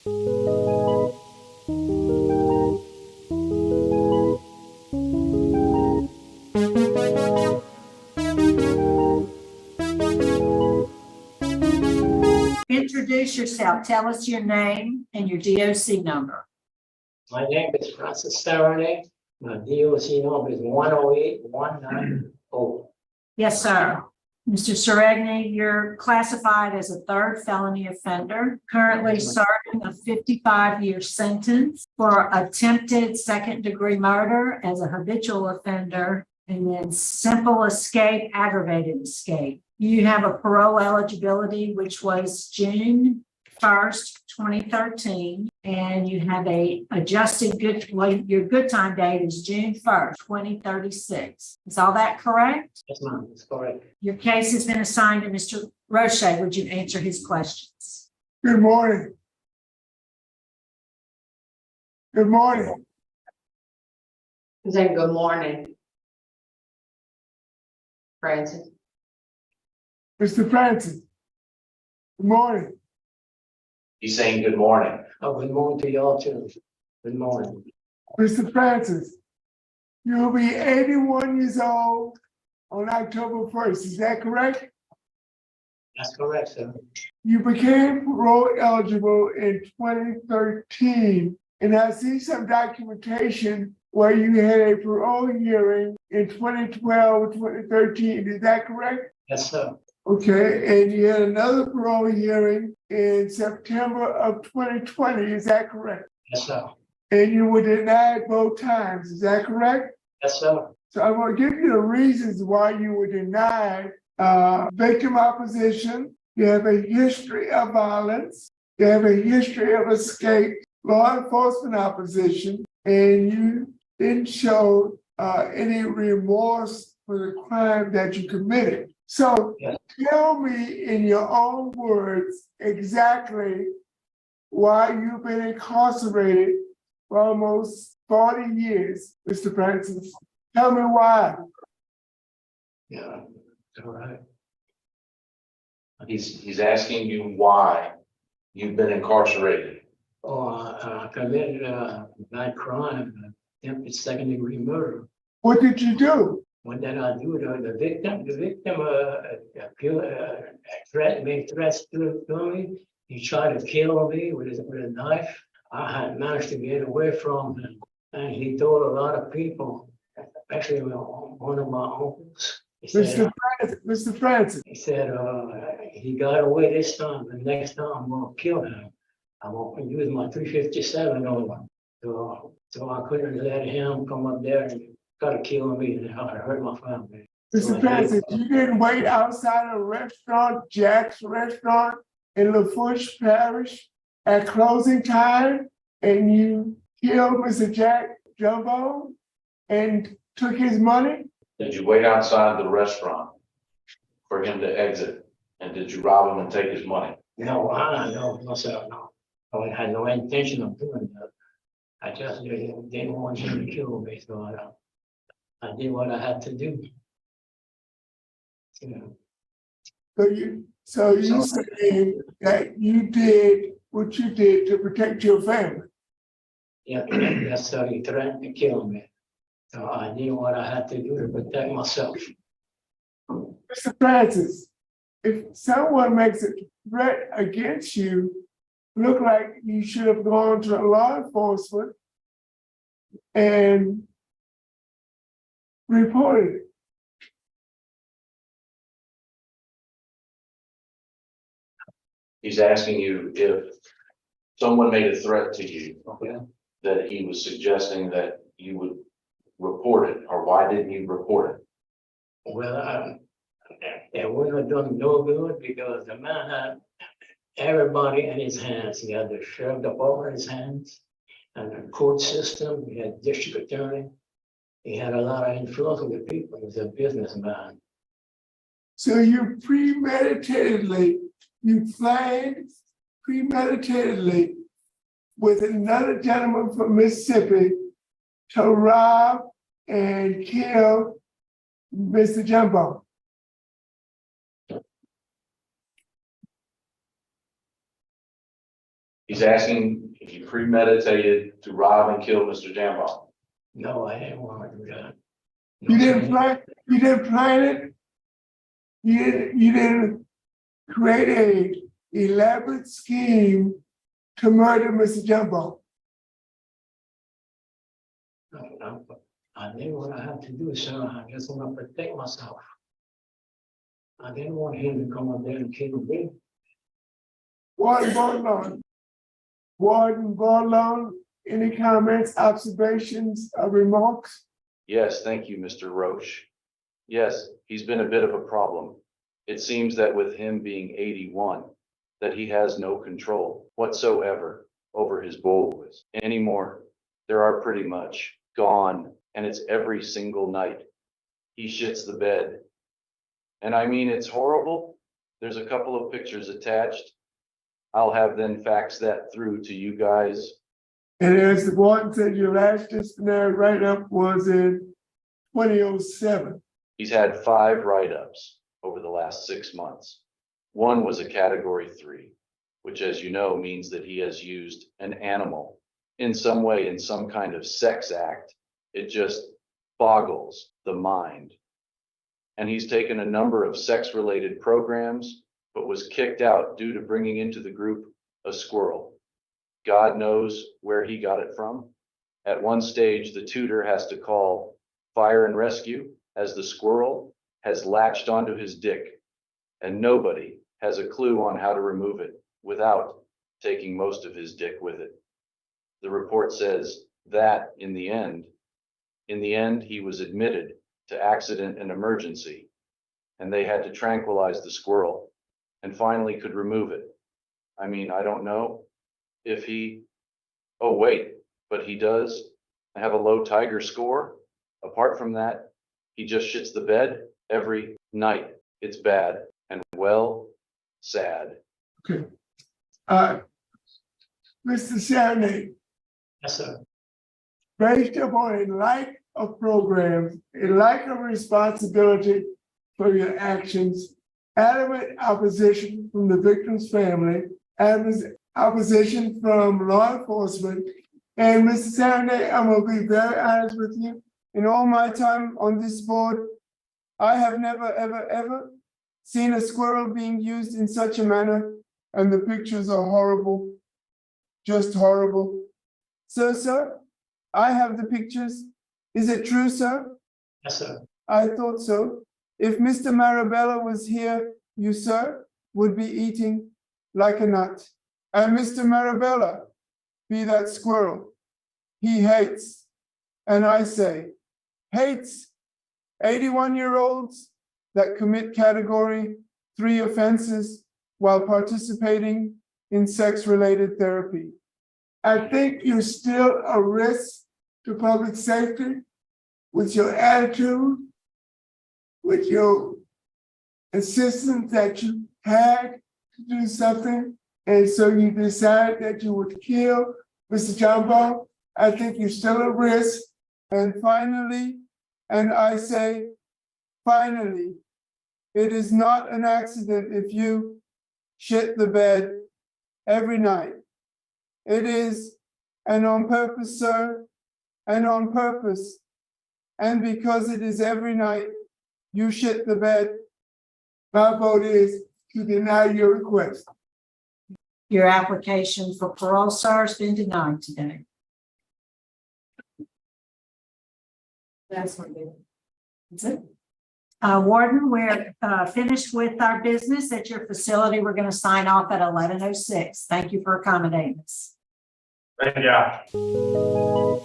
Introduce yourself. Tell us your name and your DOC number. My name is Francis Sarone. My DOC number is 108190. Yes, sir. Mr. Seragni, you're classified as a third felony offender, currently serving a 55-year sentence for attempted second-degree murder as a habitual offender, and then simple escape, aggravated escape. You have a parole eligibility, which was June 1st, 2013, and you have a adjusted your good time date is June 1st, 2036. Is all that correct? Yes, ma'am, that's correct. Your case has been assigned to Mr. Roche. Would you answer his questions? Good morning. Good morning. Say good morning. Francis. Mr. Francis. Good morning. He's saying good morning. Oh, good morning to y'all too. Good morning. Mr. Francis, you'll be 81 years old on October 1st. Is that correct? That's correct, sir. You became parole eligible in 2013, and I see some documentation where you had a parole hearing in 2012, 2013. Is that correct? Yes, sir. Okay, and you had another parole hearing in September of 2020. Is that correct? Yes, sir. And you were denied both times. Is that correct? Yes, sir. So I'm going to give you the reasons why you were denied. Victim opposition, you have a history of violence, you have a history of escape, law enforcement opposition, and you didn't show any remorse for the crime that you committed. So Yes. Tell me in your own words exactly why you've been incarcerated for almost 40 years, Mr. Francis. Tell me why. Yeah, all right. He's asking you why you've been incarcerated. I committed a bad crime, attempted second-degree murder. What did you do? What did I do? The victim made threats to me. He tried to kill me with a knife. I had managed to get away from him, and he told a lot of people, especially one of my uncles. Mr. Francis. He said, he got away this time, and next time I'm gonna kill him. I'm gonna use my 357 on him. So I couldn't let him come up there and try to kill me and hurt my family. Mr. Francis, you didn't wait outside a restaurant, Jack's restaurant in LaFourche Parish at closing time, and you killed Mr. Jack Jumbo and took his money? Did you wait outside the restaurant for him to exit? And did you rob him and take his money? No, no, sir, no. I had no intention of doing that. I just didn't want him to kill me, so I did what I had to do. You know. So you saying that you did what you did to protect your family? Yeah, yes, sir. He threatened to kill me. So I did what I had to do to protect myself. Mr. Francis, if someone makes a threat against you, look like you should have gone to law enforcement and reported it. He's asking you if someone made a threat to you, Okay. that he was suggesting that you would report it, or why didn't you report it? Well, it wouldn't have done no good because the man had everybody in his hands. He had the sheriff department in his hands and the court system. He had district attorney. He had a lot of influence with the people. He was a businessman. So you planned premeditatedly with another gentleman from Mississippi to rob and kill Mr. Jumbo. He's asking if you premeditated to rob and kill Mr. Jambon. No, I didn't want to do that. You didn't plan it? You didn't create a elaborate scheme to murder Mr. Jumbo? No, I did what I had to do, sir. I just want to protect myself. I didn't want him to come up there and kill me. Warden Bordelon, any comments, observations, or remarks? Yes, thank you, Mr. Roche. Yes, he's been a bit of a problem. It seems that with him being 81, that he has no control whatsoever over his boys anymore. There are pretty much gone, and it's every single night. He shits the bed. And I mean, it's horrible. There's a couple of pictures attached. I'll have them fax that through to you guys. And as the warden said, your last disciplinary write-up was in 2007. He's had 5 write-ups over the last 6 months. One was a category 3, which, as you know, means that he has used an animal in some way, in some kind of sex act. It just boggles the mind. And he's taken a number of sex-related programs, but was kicked out due to bringing into the group a squirrel. God knows where he got it from. At one stage, the tutor has to call fire and rescue as the squirrel has latched onto his dick, and nobody has a clue on how to remove it without taking most of his dick with it. The report says that in the end, he was admitted to accident and emergency, and they had to tranquilize the squirrel and finally could remove it. I mean, I don't know if he, oh wait, but he does have a low tiger score. Apart from that, he just shits the bed every night. It's bad and well, sad. Okay. Mr. Sarney, Yes, sir. based upon a lack of programs, a lack of responsibility for your actions, adamant opposition from the victim's family, adamant opposition from law enforcement, and Mr. Sarney, I'm gonna be very honest with you. In all my time on this board, I have never, ever seen a squirrel being used in such a manner, and the pictures are horrible, just horrible. Sir, I have the pictures. Is it true, sir? Yes, sir. I thought so. If Mr. Marabella was here, you, sir, would be eating like a nut. And Mr. Marabella, be that squirrel, he hates, and I say, hates 81-year-olds that commit category 3 offenses while participating in sex-related therapy. I think you're still a risk to public safety with your attitude, with your insistence that you had to do something, and so you decided that you would kill Mr. Jumbo. I think you're still a risk. And finally, and I say, finally, it is not an accident if you shit the bed every night. It is, and on purpose, sir, and on purpose. And because it is every night you shit the bed, my vote is to deny your request. Your application for parole, sir, has been denied today. That's what it is. That's it. Warden, we're finished with our business at your facility. We're going to sign off at 11:06. Thank you for accommodating us. Thank you.